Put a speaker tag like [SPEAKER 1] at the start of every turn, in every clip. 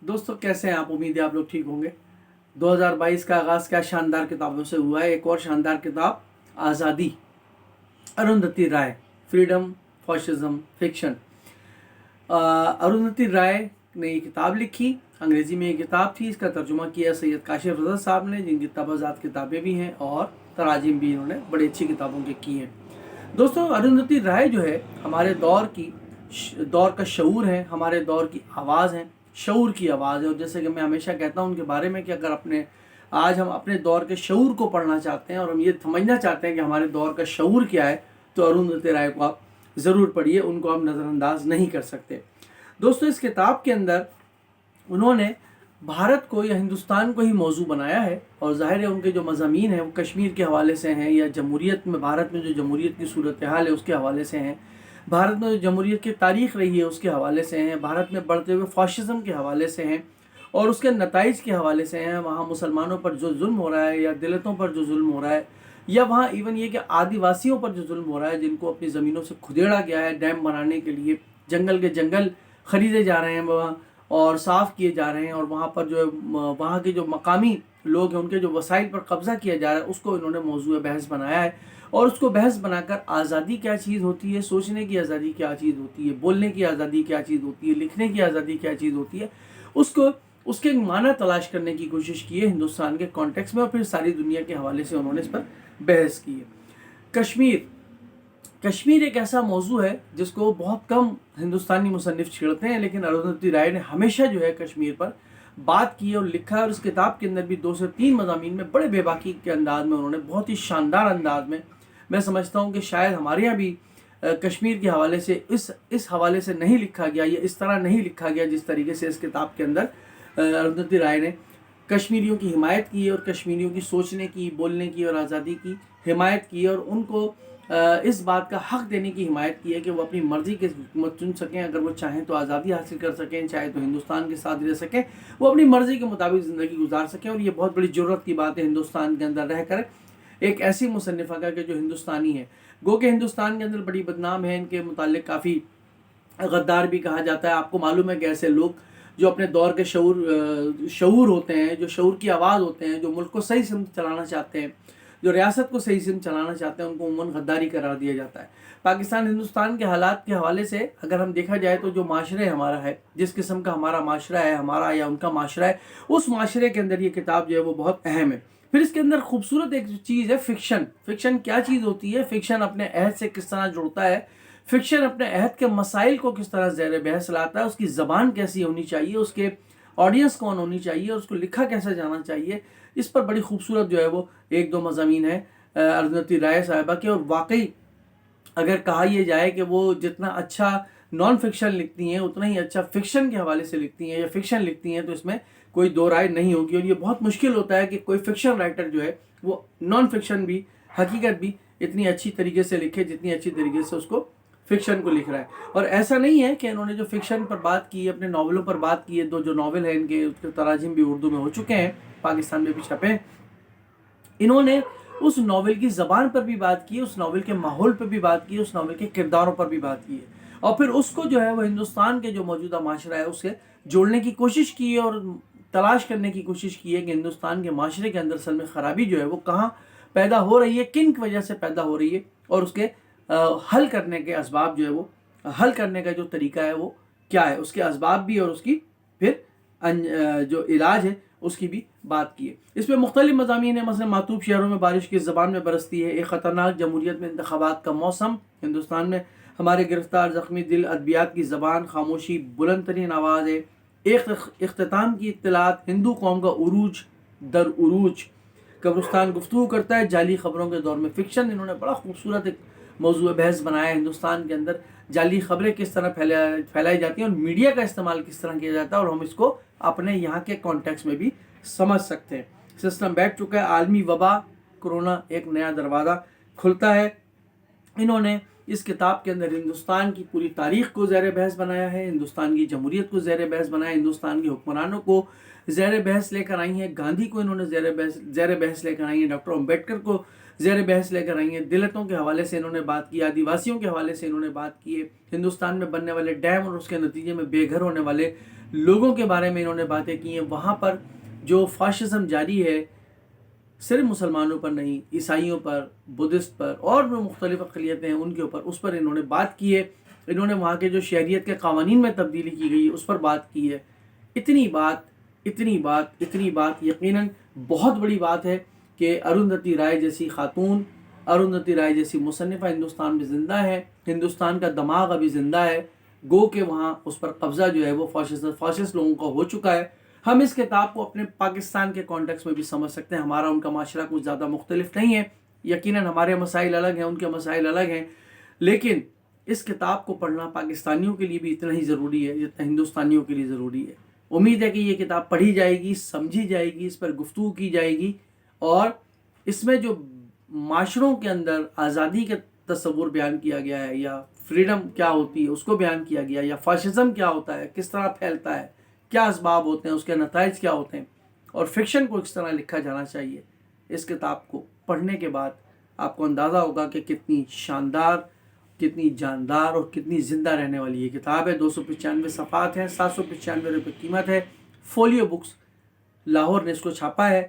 [SPEAKER 1] दोस्तों कैसे हैं आप। उम्मीद है आप लोग ठीक होंगे। 2022 का आगाज़ क्या शानदार किताबों से हुआ है। एक और शानदार किताब आज़ादी, अरुंधति राय, फ्रीडम, फॉसिज्म, फिक्शन। अरुंधति राय ने ये किताब लिखी। अंग्रेज़ी में ये किताब थी। इसका तर्जुमा किया सैयद काशिफ रज़ा साहब ने, जिनकी तबाज़ात किताबें भी हैं और तराजिम भी इन्होंने बड़ी अच्छी किताबों के की हैं। दोस्तों अरुंधति राय जो है हमारे दौर का शऊर है, हमारे दौर की आवाज़ है, शऊर की आवाज़ है। और जैसे कि मैं हमेशा कहता हूँ उनके बारे में कि अगर आज हम अपने दौर के शऊर को पढ़ना चाहते हैं और हम ये समझना चाहते हैं कि हमारे दौर का शऊर क्या है, तो अरुंधति राय को आप ज़रूर पढ़िए। उनको हम नज़रअंदाज नहीं कर सकते। दोस्तों इस किताब के अंदर उन्होंने भारत को या हिंदुस्तान को ही मौजू बनाया है। और ज़ाहिर है उनके जो मज़ामीन हैं वो कश्मीर के हवाले से हैं, या जमहूरियत में, भारत में जो जमहूरियत की सूरत हाल है उसके हवाले से हैं, भारत में जो जमहूरियत की तारीख़ रही है उसके हवाले से हैं, भारत में बढ़ते हुए फाशिज़म के हवाले से हैं और उसके नताइज के हवाले से हैं। वहाँ मुसलमानों पर जो जुल्म हो रहा है या दलितों पर जो जुल्म हो रहा है, या वहाँ इवन ये कि आदिवासियों पर जो जुल्म हो रहा है, जिनको अपनी ज़मीनों से खुदेड़ा गया है डैम बनाने के लिए, जंगल के जंगल ख़रीदे जा रहे हैं वहाँ और साफ़ किए जा रहे हैं, और वहाँ पर जो वहाँ के जो मकामी लोग हैं उनके जो वसाइल पर कब्ज़ा किया जा रहा है, उसको इन्होंने मौजूद बहस बनाया है। और उसको बहस बनाकर आज़ादी क्या चीज़ होती है, सोचने की आज़ादी क्या चीज़ होती है, बोलने की आज़ादी क्या चीज़ होती है, लिखने की आज़ादी क्या चीज़ होती है, उसको उसके माना तलाश करने की कोशिश की है हिंदुस्तान के कॉन्टेक्स्ट में। और फिर सारी दुनिया के हवाले से उन्होंने इस पर बहस की है। कश्मीर एक ऐसा मौजू है जिसको बहुत कम हिंदुस्तानी मुसन्निफ छेड़ते हैं, लेकिन अरुंधति राय ने हमेशा जो है कश्मीर पर बात की और लिखा है। और इस किताब के अंदर भी 2 से 3 मज़ामीन में बड़े बेबाकी के अंदाज में उन्होंने, बहुत ही शानदार अंदाज में, मैं समझता हूँ कि शायद हमारे यहाँ भी कश्मीर के हवाले से इस हवाले से नहीं लिखा गया, या इस तरह नहीं लिखा गया जिस तरीके से इस किताब के अंदर अरुंधति राय ने कश्मीरियों की हिमायत की और कश्मीरियों की सोचने की, बोलने की और आज़ादी की हिमायत की, और उनको इस बात का हक़ देने की हिमायत की है कि वो अपनी मर्ज़ी के हुकूमत चुन सकें। अगर वो चाहें तो आज़ादी हासिल कर सकें, चाहे तो हिंदुस्तान के साथ रह सकें, वो अपनी मर्ज़ी के मुताबिक ज़िंदगी गुजार सकें। और ये बहुत बड़ी ज़रूरत की बात है हिंदुस्तान के अंदर रहकर एक ऐसी मुसन्निफ़ा का कि जो हिंदुस्तानी है। गो के हिंदुस्तान के अंदर बड़ी बदनाम है, इनके मुतालिक काफ़ी गद्दार भी कहा जाता है। आपको मालूम है कि ऐसे लोग जो अपने दौर के शऊर होते हैं, जो शऊर की आवाज़ होते हैं, जो मुल्क को सही सिमत चलाना चाहते हैं, जो रियासत को सही सिमत चलाना चाहते हैं, उनको उमूमन गद्दारी करार दिया जाता है। पाकिस्तान हिंदुस्तान के हालात के हवाले से अगर हम देखा जाए तो जो माशरे हमारा है, जिस किस्म का हमारा माशरा है, हमारा या उनका माशरा है, उस माशरे के अंदर ये किताब जो है वो बहुत अहम है। फिर इसके अंदर खूबसूरत एक चीज़ है फ़िक्शन। फ़िक्शन क्या चीज़ होती है, फ़िक्शन अपने अहद से किस तरह जुड़ता है, फ़िक्शन अपने अहद के मसाइल को किस तरह ज़ेर बहस लाता है, उसकी ज़बान कैसी होनी चाहिए, उसके ऑडियंस कौन होनी चाहिए और उसको लिखा कैसे जाना चाहिए, इस पर बड़ी खूबसूरत जो है वो 1-2 मज़ामीन है अरुंधति राय साहिबा के। और वाकई अगर कहा यह जाए कि वो जितना अच्छा नॉन फिक्शन लिखती हैं उतना ही अच्छा फ़िक्शन के हवाले से लिखती हैं, या फ़िक्शन लिखती हैं, तो इसमें कोई दो राय नहीं होगी। और ये बहुत मुश्किल होता है कि कोई फ़िक्शन राइटर जो है वो नॉन फिक्शन भी, हकीकत भी इतनी अच्छी तरीके से लिखे जितनी अच्छी तरीके से उसको फ़िक्शन को लिख रहा है। और ऐसा नहीं है कि इन्होंने जो फ़िक्शन पर बात की है, अपने नावलों पर बात की है, 2 जो नावल हैं इनके, उसके तराजिम भी उर्दू में हो चुके हैं, पाकिस्तान में भी छपे हैं। इन्होंने उस नावल की ज़बान पर भी बात की, उस नावल के माहौल पर भी बात की, उस नावल के किरदारों पर भी बात की है, और फिर उसको जो है वो हिंदुस्तान के जो मौजूदा माशरा है उससे जोड़ने की कोशिश की है और तलाश करने की कोशिश की है कि हिंदुस्तान के माशरे के अंदर असल में ख़राबी जो है वो कहाँ पैदा हो रही है, किन वजह से पैदा हो रही है, और उसके हल करने के असबाब जो है वो, हल करने का जो तरीका है वो क्या है, उसके असबाब भी और उसकी फिर जो इलाज है उसकी भी बात की है। इसमें मुख्तलिफ मज़ामीन है, मसलन मातूब शहरों में बारिश किस ज़बान में बरसती है, एक ख़तरनाक जमहूरियत में इंतखाबात का मौसम, हिंदुस्तान में हमारे गिरफ्तार ज़ख्मी दिल, अदबियात की ज़बान, खामोशी बुलंद तरीन आवाज़ है, एक इख्तिताम की इत्तलात, हिंदू कौम का उरूज दर उरूज, कब्रिस्तान गुफ्तगू करता है, जाली ख़बरों के दौर में फ़िक्शन। इन्होंने बड़ा खूबसूरत एक मौजूद बहस बनाया है हिंदुस्तान के अंदर जाली खबरें किस तरह फैलाई जाती हैं और मीडिया का इस्तेमाल किस तरह किया जाता है, और हम इसको अपने यहाँ के कॉन्टेक्स्ट में भी समझ सकते हैं। सिस्टम बैठ चुका है, आलमी वबा कोरोना एक नया दरवाज़ा खुलता है। इन्होंने इस किताब के अंदर हिंदुस्तान की पूरी तारीख़ को ज़ेर बहस बनाया है, हिंदुस्तान की जमहूरियत को ज़ेर बहस बनाया, हिंदुस्तान के हुक्मरानों को ज़ेर बहस लेकर आई हैं, गांधी को इन्होंने ज़ेर बहस लेकर आई हैं, डॉक्टर अम्बेडकर को ज़ेर बहस लेकर आई हैं, दलितों के हवाले से इन्होंने बात की, आदिवासियों के हवाले से इन्होंने बात की है, हिंदुस्तान में बनने वाले डैम और उसके नतीजे में बेघर होने वाले لوگوں کے بارے میں انہوں نے باتیں کی ہیں. وہاں پر جو فاشزم جاری ہے صرف مسلمانوں پر نہیں، عیسائیوں پر، بدھسٹ پر اور جو مختلف اقلیتیں ہیں ان کے اوپر، اس پر انہوں نے بات کی ہے. انہوں نے وہاں کے جو شہریت کے قوانین میں تبدیلی کی گئی اس پر بات کی ہے. اتنی بات یقیناً بہت بڑی بات ہے کہ اروندھتی رائے جیسی خاتون، اروندھتی رائے جیسی مصنفہ ہندوستان میں زندہ ہے. ہندوستان کا دماغ ابھی زندہ ہے. گو کہ وہاں اس پر قبضہ جو ہے وہ فاشسٹ لوگوں کا ہو چکا ہے. ہم اس کتاب کو اپنے پاکستان کے کانٹیکس میں بھی سمجھ سکتے ہیں. ہمارا ان کا معاشرہ کچھ زیادہ مختلف نہیں ہے. یقیناً ہمارے مسائل الگ ہیں، ان کے مسائل الگ ہیں، لیکن اس کتاب کو پڑھنا پاکستانیوں کے لیے بھی اتنا ہی ضروری ہے جتنا ہندوستانیوں کے لیے ضروری ہے. امید ہے کہ یہ کتاب پڑھی جائے گی، سمجھی جائے گی، اس پر گفتگو کی جائے گی، اور اس میں جو معاشروں کے اندر آزادی کا تصور بیان کیا گیا ہے، یا فریڈم کیا ہوتی ہے اس کو بیان کیا گیا ہے، یا فاشزم کیا ہوتا ہے، کس طرح پھیلتا ہے، کیا اسباب ہوتے ہیں، اس کے نتائج کیا ہوتے ہیں، اور فکشن کو کس طرح لکھا جانا چاہیے. اس کتاب کو پڑھنے کے بعد آپ کو اندازہ ہوگا کہ کتنی شاندار، کتنی جاندار اور کتنی زندہ رہنے والی یہ کتاب ہے. 295 صفحات ہیں، 795 روپے قیمت ہے. فولیو بکس لاہور نے اس کو چھاپا ہے.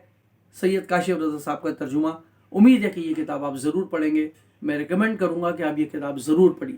[SPEAKER 1] سید کاشف رضا صاحب کا ترجمہ. امید ہے کہ یہ کتاب آپ ضرور پڑھیں گے. میں ریکمینڈ کروں گا کہ آپ یہ کتاب ضرور پڑھیے.